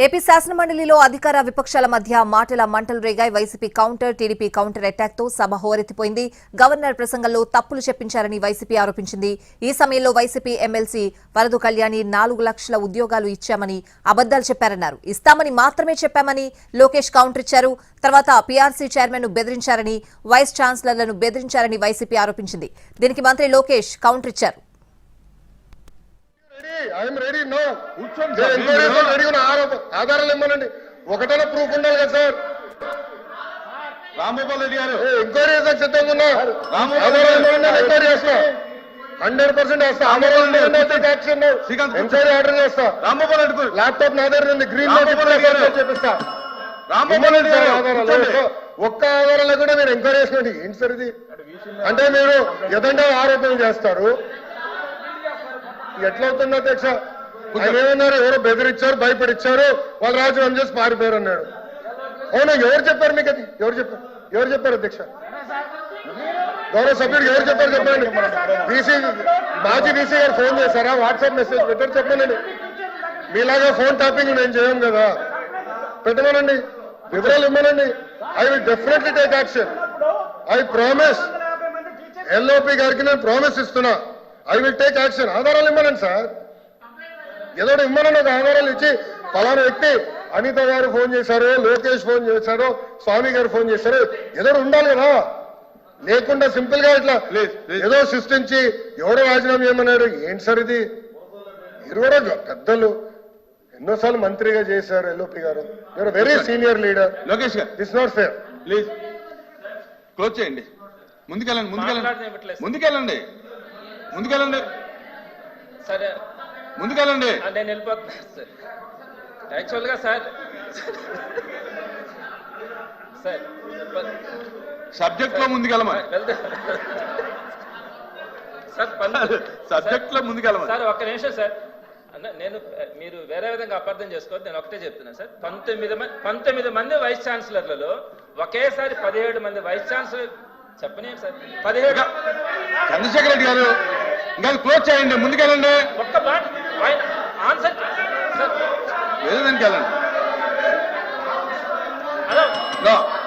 AP శాసనమండలిలో అధికార విపక్షాల మధ్య మాటల మంటలు రేగాయి. YCP counter, TDP counter attack తో సభ హోరెత్తిపోయింది. గవర్నర్ ప్రసంగంలో తప్పులు చెప్పించారని వైసీపీ ఆరోపించింది. ఈ సమయంలో వైసీపీ ఎమ్మెల్సీ వరదు కళ్యాణి 4 లక్షల ఉద్యోగాలు ఇచ్చామని అబద్దాలు చెప్పారన్నారు. ఇస్తామని మాత్రమే చెప్పామని లోకేష్ కౌంటర్ ఇచ్చారు. తర్వాత పీఆర్సీ చైర్మన్ ను బెదిరించారని, వైస్ ఛాన్సలర్లను బెదిరించారని వైసీపీ ఆరోపించింది. దీనికి మంత్రి లోకేష్ కౌంటర్ ఇచ్చారు. ఆధారాలు ఇవ్వనండి. ఒకటైనా ప్రూఫ్ ఉండాలి కదా సార్. రాంగోపాల్ రెడ్డి గారు ఎంక్వైరీ సిద్ధంగా ఉన్నా. ఎంక్వైరీ చేస్తా, 100% వేస్తా. ఎంక్వైరీ ఆర్డర్ చేస్తా. రాంగోపాల్ రెడ్డి ల్యాప్టాప్ నా దగ్గర ఉంది. గ్రీన్ చేపిస్తా. రాంగోపాల్ రెడ్డి గారు ఒక్క ఆధారాలు కూడా మీరు ఎంక్వైరీ చేసినట్టు ఏంటి సార్ ఇది? అంటే మీరు ఎదంటే ఆరోపణలు చేస్తారు. ఎట్లవుతుంది అధ్యక్ష? ఆయన ఏమన్నారు? ఎవరో బెదిరించారు, భయపడిచ్చారు, వాళ్ళు రాజీనామా చేసి పారిపోయారు అన్నాడు. అవునా? ఎవరు చెప్పారు మీకు అది? ఎవరు చెప్పారు అధ్యక్ష? గౌరవ సభ్యుడు ఎవరు చెప్పారు చెప్పండి. మాజీ బీసీ గారు ఫోన్ చేశారా? వాట్సాప్ మెసేజ్ పెట్టారు చెప్పండి. మీలాగా ఫోన్ ట్యాపింగ్ నేను చేయం కదా. పెట్టమనండి, వివరాలు ఇవ్వనండి. I will definitely take action. I promise. LOP గారికి నేను ప్రామిస్ ఇస్తున్నా. I will take action. ఆధారాలు ఇవ్వనండి సార్. ఏదో ఇవ్వనండి. ఒక ఆధారాలు ఇచ్చి ఫలానా వ్యక్తి అనిత గారు ఫోన్ చేశారు, లోకేష్ ఫోన్ చేశారు, స్వామి గారు ఫోన్ చేశారు, ఏదో ఉండాలి కదా. లేకుండా సింపుల్ గా ఇట్లా ఏదో సృష్టించి ఎవడో రాజీనామా చేయమన్నాడు. ఏంటి సార్ ఇది? మీరు కూడా పెద్దలు, ఎన్నోసార్లు మంత్రిగా చేశారు ఎల్ఓపి గారు. You're very senior leader. Lokesh గారు this not fair. Please close చేయండి. ముందుకెళ్ళండి సరే, ముందుకెళ్ళండి. నేను వెళ్ళిపోతున్నాను సార్. యాక్చువల్గా సార్ సబ్జెక్ట్ లో ముందుకెళ్ళమని. సబ్జెక్ట్ లో ముందుకెళ్ళమని సార్. ఒక్క నిమిషం సార్. నేను మీరు వేరే విధంగా అపార్థం చేసుకోవద్దు. నేను ఒకటే చెప్తున్నాను సార్. 19 మంది వైస్ ఛాన్సలర్లలో ఒకేసారి 17 మంది వైస్ ఛాన్సలర్ చెప్పని సార్. 17 చంద్రశేఖర్ రెడ్డి గారు ఇంకా క్లోజ్ చేయండి. ముందుకెళ్ళండి. ఒక్క మాట ఆయన ఆన్సర్ సార్. ఏదానికి వెళ్ళండి. హలో,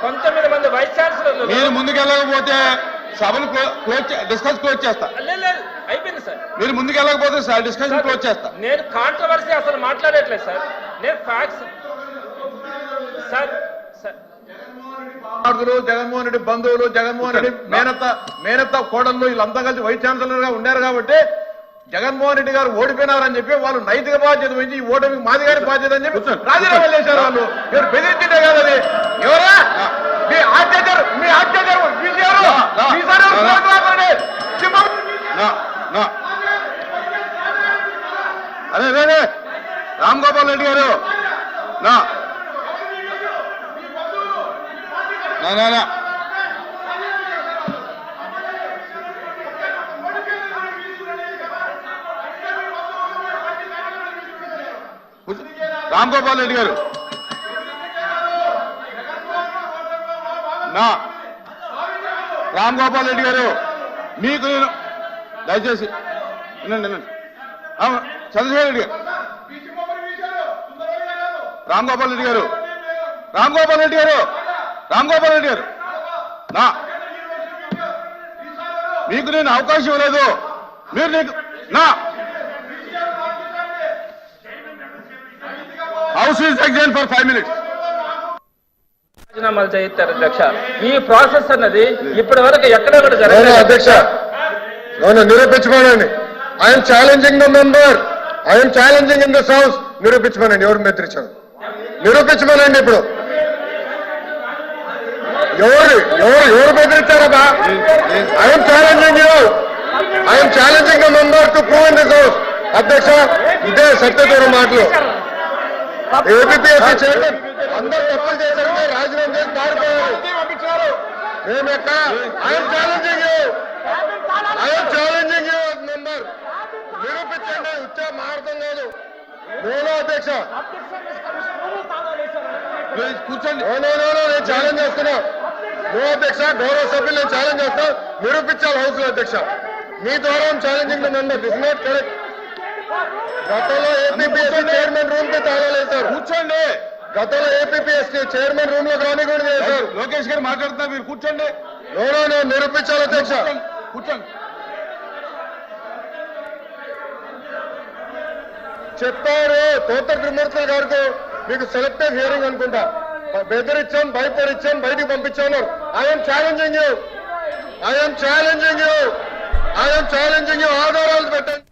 19 మంది వైస్ ఛాన్సలర్లు మీరు ముందుకెళ్ళకపోతే సభను డిస్కస్ క్లోజ్ చేస్తా. లేదు, అయిపోయింది సార్. మీరు ముందుకెళ్ళకపోతే డిస్కషన్ క్లోజ్ చేస్తా. నేను కాంట్రవర్సీ అసలు మాట్లాడట్లేదు సార్. నేను ఫ్యాక్ట్స్ సార్. జగన్మోహన్ రెడ్డి బంధువులు, జగన్మోహన్ రెడ్డి మేనత్త కోడళ్ళు వీళ్ళంతా కలిసి వైస్ ఛాన్సలర్ గా ఉన్నారు కాబట్టి జగన్మోహన్ రెడ్డి గారు ఓడిపోయినారని చెప్పి వాళ్ళు నైతిక బాధ్యత వహించి ఈ ఓటమి మాది గారి బాధ్యత అని చెప్పి రాజీనామా చేశారు. వాళ్ళు మీరు బెదిరించింటే కాదని ఎవరా మీ ఆత్మహత్య అదే రామ్ గోపాల్ రెడ్డి గారు రామ్ గోపాల్ రెడ్డి గారు రామ్ గోపాల్ రెడ్డి గారు మీకు నేను దయచేసి వినండి. చంద్రశేఖర్ రెడ్డి గారు, రామ్ గోపాల్ రెడ్డి గారు మీకు నేను అవకాశం ఇవ్వలేదు. మీరు house is exine for 5 minutes. రాజీనామాలు చేయిస్తారు అధ్యక్ష. ఈ ప్రాసెస్ అన్నది ఇప్పటి వరకు ఎక్కడ కూడా జరగలేదు అధ్యక్ష. నిరూపించుకోనండి. I'm challenging the member. I'm challenging in this house. నిరూపించుకోనండి. ఎవరు బెదిరించారు? నిరూపించుకోనండి. ఇప్పుడు ఎవరు బెదిరించారా? I'm challenging you. I'm challenging the member to prove in this house. అధ్యక్ష, ఇదే సత్యదూర మాటలు. ఏపీఎస్సీ చైర్మన్ అందరూ తప్పులు చేశారంటే రాజీనామా చేసి పారిపోయారు. మేము ఎక్కడ? I'm challenging you member. నిరూపించండి. వచ్చా మారడం కాదు. నేను అధ్యక్ష కూర్చోండి. నేను ఛాలెంజ్ చేస్తున్నా. నో అధ్యక్ష. గౌరవ సభ్యులు నేను ఛాలెంజ్ చేస్తా. నిరూపించాలి హౌస్ లో అధ్యక్ష. మీ ద్వారా challenging the member. This not correct. గతంలో ఏపీఎస్సీ చైర్మన్ రూమ్ కి తాళాలు వేశారు. కూర్చోండి. గతంలో ఏపీఎస్సీ చైర్మన్ రూమ్ లో రాని కూడా చేశారు. లోకేష్ గారు మాట్లాడుతున్నారు, మీరు కూర్చోండి. నో నిరూపించాలి అధ్యక్ష. కూర్చోండి. చెప్పారు తోట త్రిమూర్తులు గారికి, మీకు సెలెక్టివ్ హియరింగ్ అనుకుంటా, బెదిరించాను, భయపడిచ్చాను, బయటికి పంపించాను. ఐఎమ్ ఛాలెంజింగ్ యూ, ఆధారాలు పెట్టండి.